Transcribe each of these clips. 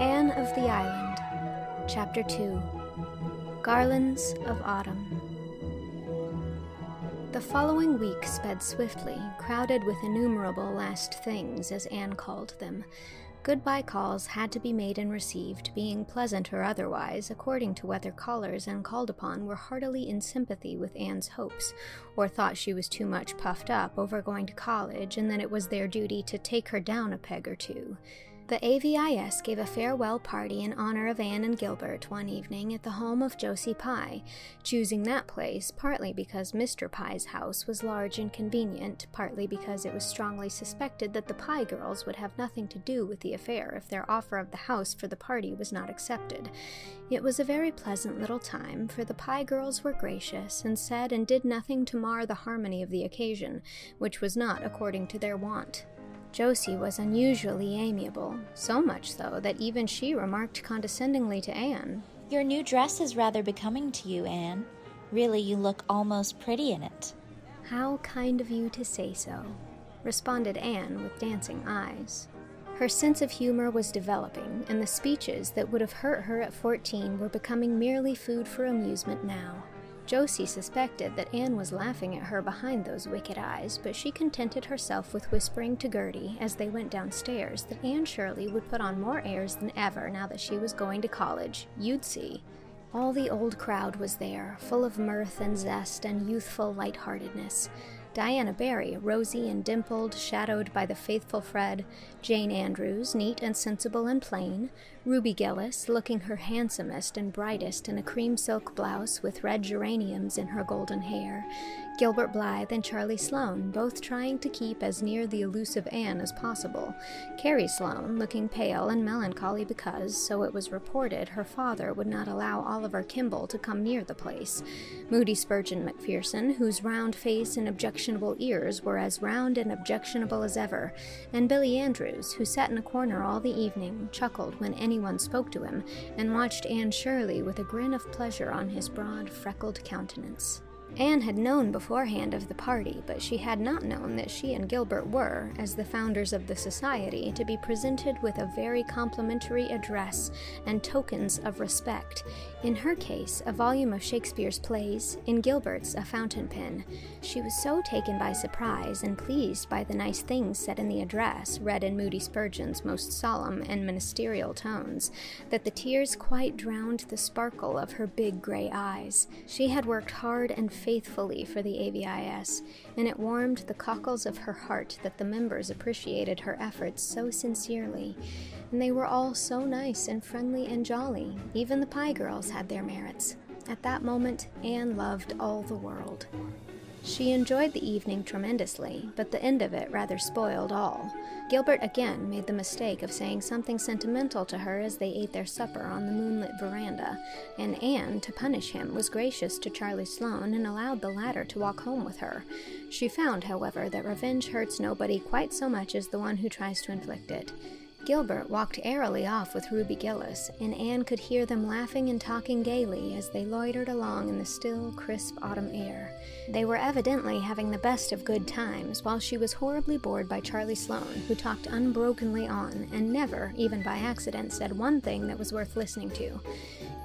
Anne of the Island, Chapter 2, Garlands of Autumn. The following week sped swiftly, crowded with innumerable last things, as Anne called them. Goodbye calls had to be made and received, being pleasant or otherwise, according to whether callers and called upon were heartily in sympathy with Anne's hopes, or thought she was too much puffed up over going to college and that it was their duty to take her down a peg or two. The A.V.I.S. gave a farewell party in honor of Anne and Gilbert one evening at the home of Josie Pye, choosing that place partly because Mr. Pye's house was large and convenient, partly because it was strongly suspected that the Pye girls would have nothing to do with the affair if their offer of the house for the party was not accepted. It was a very pleasant little time, for the Pye girls were gracious, and said and did nothing to mar the harmony of the occasion, which was not according to their wont. Josie was unusually amiable, so much so that even she remarked condescendingly to Anne, "Your new dress is rather becoming to you, Anne. Really, you look almost pretty in it." "How kind of you to say so," responded Anne with dancing eyes. Her sense of humor was developing, and the speeches that would have hurt her at 14 were becoming merely food for amusement now. Josie suspected that Anne was laughing at her behind those wicked eyes, but she contented herself with whispering to Gertie as they went downstairs that Anne Shirley would put on more airs than ever now that she was going to college. You'd see. All the old crowd was there, full of mirth and zest and youthful lightheartedness. Diana Barry, rosy and dimpled, shadowed by the faithful Fred, Jane Andrews, neat and sensible and plain, Ruby Gillis, looking her handsomest and brightest in a cream silk blouse with red geraniums in her golden hair, Gilbert Blythe and Charlie Sloane, both trying to keep as near the elusive Anne as possible, Carrie Sloane looking pale and melancholy because, so it was reported, her father would not allow Oliver Kimball to come near the place, Moody Spurgeon Macpherson, whose round face and objectionable ears were as round and objectionable as ever, and Billy Andrews, who sat in a corner all the evening, chuckled when anyone spoke to him, and watched Anne Shirley with a grin of pleasure on his broad, freckled countenance. Anne had known beforehand of the party, but she had not known that she and Gilbert were, as the founders of the society, to be presented with a very complimentary address and tokens of respect. In her case, a volume of Shakespeare's plays, in Gilbert's, a fountain pen. She was so taken by surprise and pleased by the nice things said in the address, read in Moody Spurgeon's most solemn and ministerial tones, that the tears quite drowned the sparkle of her big gray eyes. She had worked hard and faithfully for the A.V.I.S., and it warmed the cockles of her heart that the members appreciated her efforts so sincerely. And they were all so nice and friendly and jolly. Even the Pye girls had their merits. At that moment, Anne loved all the world. She enjoyed the evening tremendously, but the end of it rather spoiled all. Gilbert again made the mistake of saying something sentimental to her as they ate their supper on the moonlit veranda, and Anne, to punish him, was gracious to Charlie Sloane and allowed the latter to walk home with her. She found, however, that revenge hurts nobody quite so much as the one who tries to inflict it. Gilbert walked airily off with Ruby Gillis, and Anne could hear them laughing and talking gaily as they loitered along in the still, crisp autumn air. They were evidently having the best of good times, while she was horribly bored by Charlie Sloane, who talked unbrokenly on, and never, even by accident, said one thing that was worth listening to.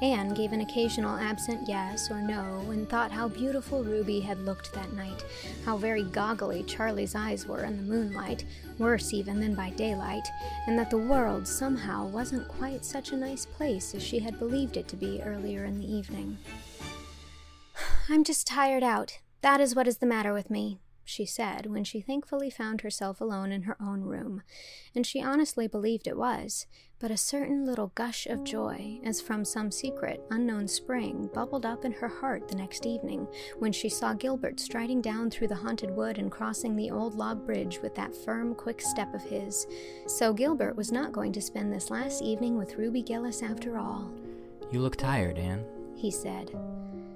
Anne gave an occasional absent yes or no, and thought how beautiful Ruby had looked that night, how very goggly Charlie's eyes were in the moonlight, worse even than by daylight, and that the world somehow wasn't quite such a nice place as she had believed it to be earlier in the evening. "I'm just tired out. That is what is the matter with me," she said when she thankfully found herself alone in her own room, and she honestly believed it was, but a certain little gush of joy, as from some secret, unknown spring, bubbled up in her heart the next evening, when she saw Gilbert striding down through the haunted wood and crossing the old log bridge with that firm, quick step of his. So Gilbert was not going to spend this last evening with Ruby Gillis after all. "You look tired, Anne," he said.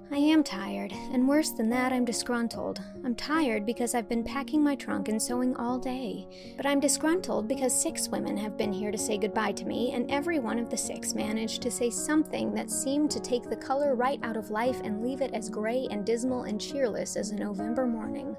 "I am tired, and worse than that, I'm disgruntled. I'm tired because I've been packing my trunk and sewing all day. But I'm disgruntled because 6 women have been here to say goodbye to me, and every one of the 6 managed to say something that seemed to take the color right out of life and leave it as gray and dismal and cheerless as a November morning."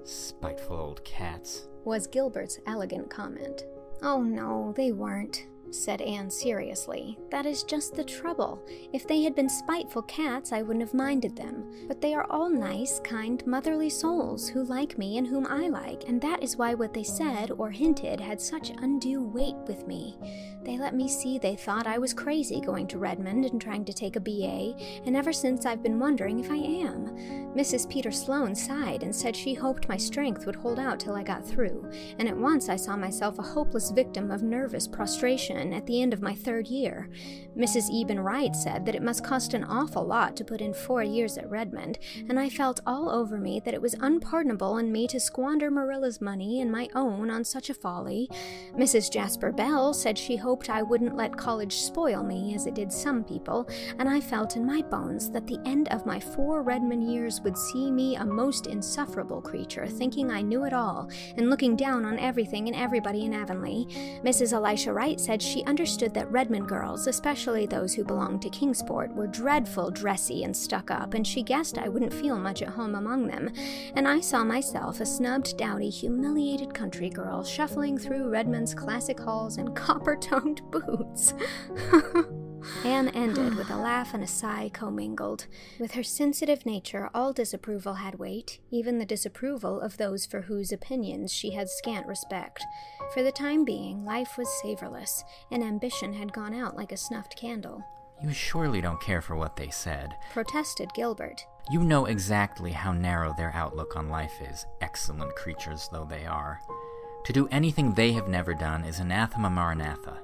"Spiteful old cats," was Gilbert's elegant comment. "Oh no, they weren't. said Anne seriously. "That is just the trouble. If they had been spiteful cats, I wouldn't have minded them. But they are all nice, kind, motherly souls who like me and whom I like, and that is why what they said or hinted had such undue weight with me. They let me see they thought I was crazy going to Redmond and trying to take a B.A., and ever since I've been wondering if I am. Mrs. Peter Sloane sighed and said she hoped my strength would hold out till I got through, and at once I saw myself a hopeless victim of nervous prostration at the end of my 3rd year. Mrs. Eben Wright said that it must cost an awful lot to put in 4 years at Redmond, and I felt all over me that it was unpardonable in me to squander Marilla's money and my own on such a folly. Mrs. Jasper Bell said she hoped I wouldn't let college spoil me as it did some people, and I felt in my bones that the end of my 4 Redmond years would see me a most insufferable creature, thinking I knew it all, and looking down on everything and everybody in Avonlea. Mrs. Elisha Wright said she understood that Redmond girls, especially those who belonged to Kingsport, were dreadful dressy and stuck up, and she guessed I wouldn't feel much at home among them, and I saw myself a snubbed, dowdy, humiliated country girl shuffling through Redmond's classic halls in copper-toned boots. Anne ended with a laugh and a sigh commingled. With her sensitive nature, all disapproval had weight, even the disapproval of those for whose opinions she had scant respect. For the time being, life was savorless, and ambition had gone out like a snuffed candle. You surely don't care for what they said, protested Gilbert. You know exactly how narrow their outlook on life is, excellent creatures though they are. To do anything they have never done is anathema maranatha.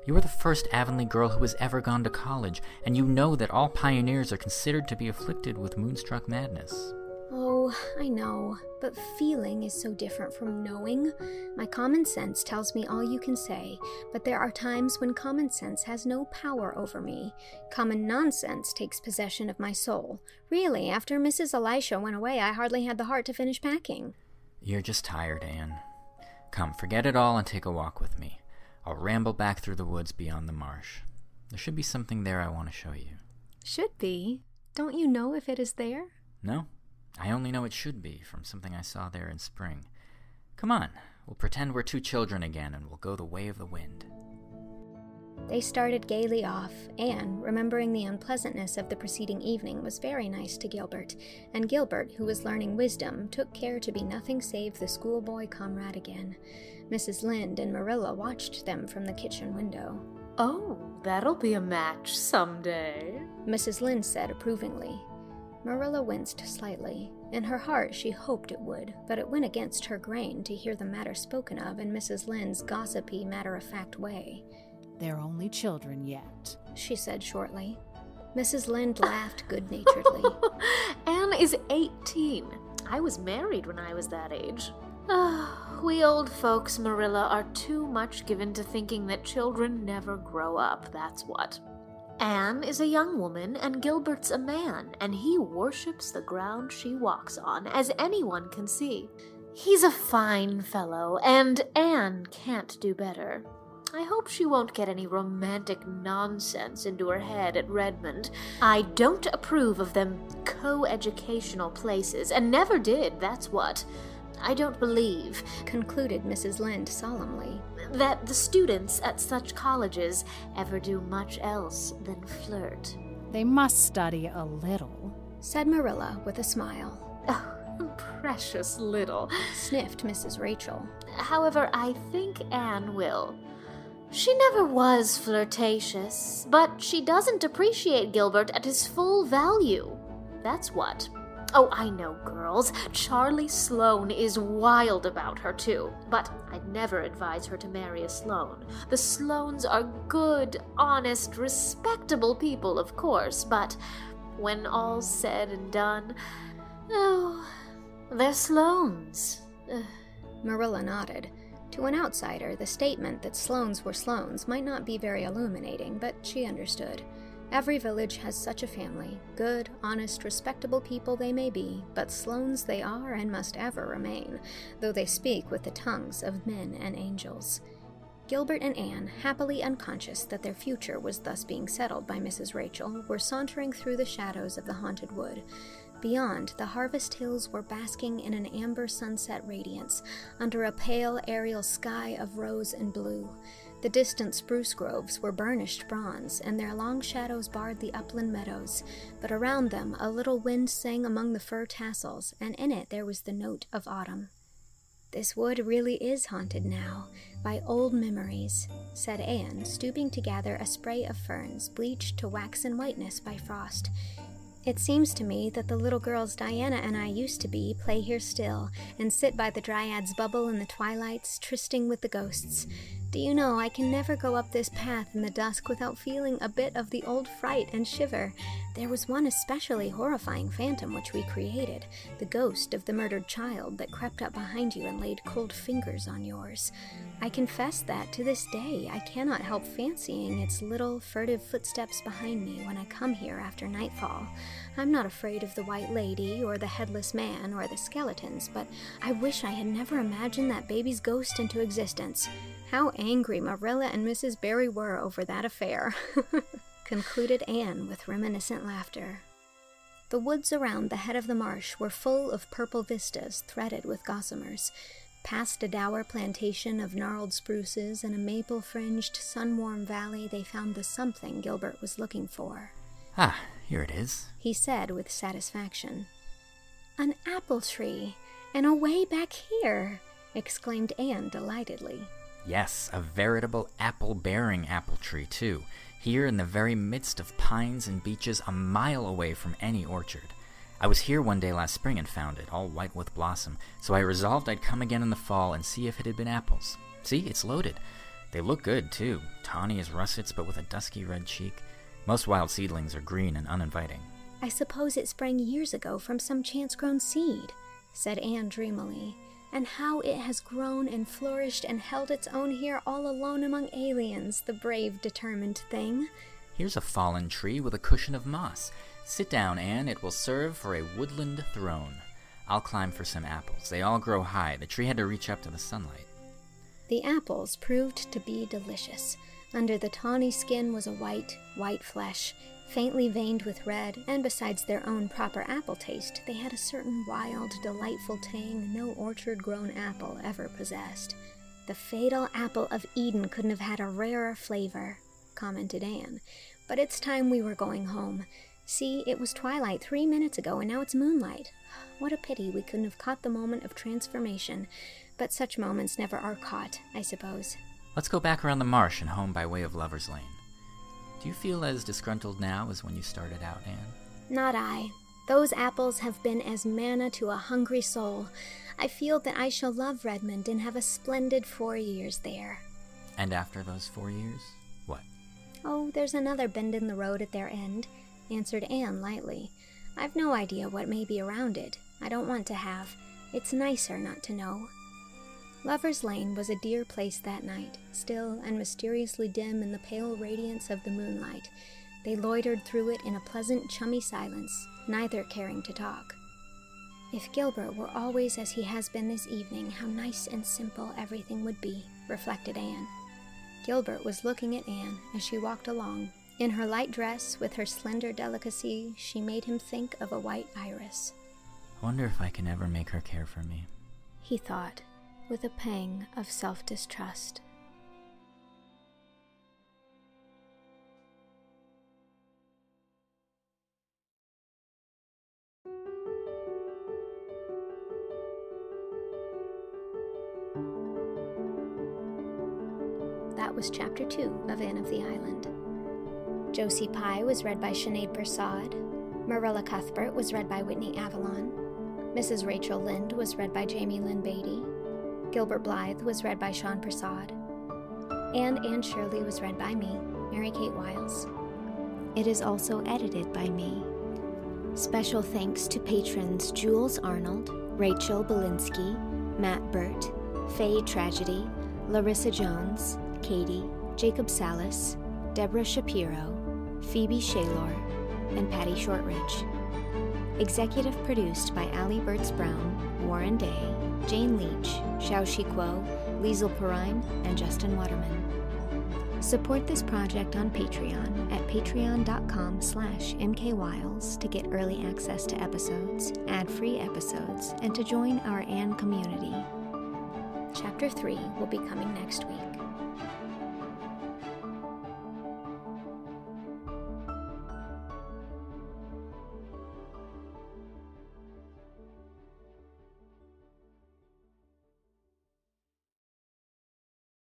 You are the first Avonlea girl who has ever gone to college, and you know that all pioneers are considered to be afflicted with moonstruck madness. Oh, I know, but feeling is so different from knowing. My common sense tells me all you can say, but there are times when common sense has no power over me. Common nonsense takes possession of my soul. Really, after Mrs. Elisha went away, I hardly had the heart to finish packing. You're just tired, Anne. Come, forget it all and take a walk with me. I'll ramble back through the woods beyond the marsh. There should be something there I want to show you. Should be? Don't you know if it is there? No, I only know it should be from something I saw there in spring. Come on, we'll pretend we're 2 children again and we'll go the way of the wind. They started gaily off. Anne, remembering the unpleasantness of the preceding evening, was very nice to Gilbert, and Gilbert, who was learning wisdom, took care to be nothing save the schoolboy comrade again. Mrs. Lynde and Marilla watched them from the kitchen window. "Oh, that'll be a match someday," Mrs. Lynde said approvingly. Marilla winced slightly. In her heart she hoped it would, but it went against her grain to hear the matter spoken of in Mrs. Lynde's gossipy, matter-of-fact way. "They're only children yet," she said shortly. Mrs. Lynde laughed good-naturedly. "Anne is 18. I was married when I was that age. We old folks, Marilla, are too much given to thinking that children never grow up, that's what. Anne is a young woman, and Gilbert's a man, and he worships the ground she walks on, as anyone can see. He's a fine fellow, and Anne can't do better. I hope she won't get any romantic nonsense into her head at Redmond. I don't approve of them co-educational places, and never did, that's what. I don't believe," concluded Mrs. Lynde solemnly, "that the students at such colleges ever do much else than flirt." "They must study a little," said Marilla with a smile. "Oh, precious little," sniffed Mrs. Rachel. "However, I think Anne will. She never was flirtatious, but she doesn't appreciate Gilbert at his full value. That's what. Oh, I know, girls. Charlie Sloane is wild about her, too. But I'd never advise her to marry a Sloane. The Sloanes are good, honest, respectable people, of course, but when all's said and done, oh, they're Sloanes." Marilla nodded. To an outsider, the statement that Sloanes were Sloanes might not be very illuminating, but she understood. Every village has such a family. Good, honest, respectable people they may be, but Sloanes they are and must ever remain, though they speak with the tongues of men and angels. Gilbert and Anne, happily unconscious that their future was thus being settled by Mrs. Rachel, were sauntering through the shadows of the haunted wood. Beyond, the harvest hills were basking in an amber sunset radiance, under a pale aerial sky of rose and blue. The distant spruce groves were burnished bronze, and their long shadows barred the upland meadows, but around them a little wind sang among the fir tassels, and in it there was the note of autumn. "This wood really is haunted now, by old memories," said Anne, stooping to gather a spray of ferns bleached to waxen whiteness by frost. "It seems to me that the little girls Diana and I used to be play here still, and sit by the Dryad's bubble in the twilights, trysting with the ghosts. Do you know, I can never go up this path in the dusk without feeling a bit of the old fright and shiver. There was one especially horrifying phantom which we created, the ghost of the murdered child that crept up behind you and laid cold fingers on yours. I confess that, to this day, I cannot help fancying its little, furtive footsteps behind me when I come here after nightfall. I'm not afraid of the White Lady, or the Headless Man, or the skeletons, but I wish I had never imagined that baby's ghost into existence. How angry Marilla and Mrs. Barry were over that affair," concluded Anne with reminiscent laughter. The woods around the head of the marsh were full of purple vistas threaded with gossamers. Past a dour plantation of gnarled spruces and a maple-fringed, sun-warm valley, they found the something Gilbert was looking for. "Ah, here it is," he said with satisfaction. "An apple tree, and away back here!" exclaimed Anne delightedly. "Yes, a veritable apple-bearing apple tree, too, here in the very midst of pines and beeches a mile away from any orchard. I was here one day last spring and found it, all white with blossom, so I resolved I'd come again in the fall and see if it had been apples. See, it's loaded. They look good, too, tawny as russets but with a dusky red cheek. Most wild seedlings are green and uninviting." "I suppose it sprang years ago from some chance-grown seed," said Anne dreamily. "And how it has grown and flourished and held its own here all alone among aliens, the brave, determined thing." "Here's a fallen tree with a cushion of moss. Sit down, Anne. It will serve for a woodland throne. I'll climb for some apples. They all grow high. The tree had to reach up to the sunlight." The apples proved to be delicious. Under the tawny skin was a white flesh, faintly veined with red, and besides their own proper apple taste, they had a certain wild, delightful tang no orchard-grown apple ever possessed. "The fatal apple of Eden couldn't have had a rarer flavor," commented Anne. "But it's time we were going home. See, it was twilight 3 minutes ago, and now it's moonlight. What a pity we couldn't have caught the moment of transformation. But such moments never are caught, I suppose." "Let's go back around the marsh and home by way of Lover's Lane. Do you feel as disgruntled now as when you started out, Anne?" "Not I. Those apples have been as manna to a hungry soul. I feel that I shall love Redmond and have a splendid 4 years there." "And after those 4 years, what?" "Oh, there's another bend in the road at their end," answered Anne lightly. "I've no idea what may be around it. I don't want to have. It's nicer not to know." Lover's Lane was a dear place that night, still and mysteriously dim in the pale radiance of the moonlight. They loitered through it in a pleasant, chummy silence, neither caring to talk. "If Gilbert were always as he has been this evening, how nice and simple everything would be," reflected Anne. Gilbert was looking at Anne as she walked along. In her light dress, with her slender delicacy, she made him think of a white iris. "I wonder if I can ever make her care for me," he thought, with a pang of self-distrust. That was Chapter 2 of Anne of the Island. Josie Pye was read by Sinead Persaud. Marilla Cuthbert was read by Whitney Avalon. Mrs. Rachel Lynde was read by Jaime Lyn Beatty. Gilbert Blythe was read by Sean Persaud. And Anne Shirley was read by me, Mary Kate Wiles. It is also edited by me. Special thanks to patrons Jules Arnold, Rachel Belinsky, Matt Burt, Faye Tragedy, Larissa Jones, Katie, Jacob Salas, Deborah Shapiro, Phoebe Shaylor, and Patty Shortridge. Executive produced by Allie Bertz-Brown, Warren Day, Jane Leach, Shao Shikuo, Lisel Perrine, and Justin Waterman. Support this project on Patreon at patreon.com/mkwiles to get early access to episodes, ad-free episodes, and to join our Anne community. Chapter 3 will be coming next week.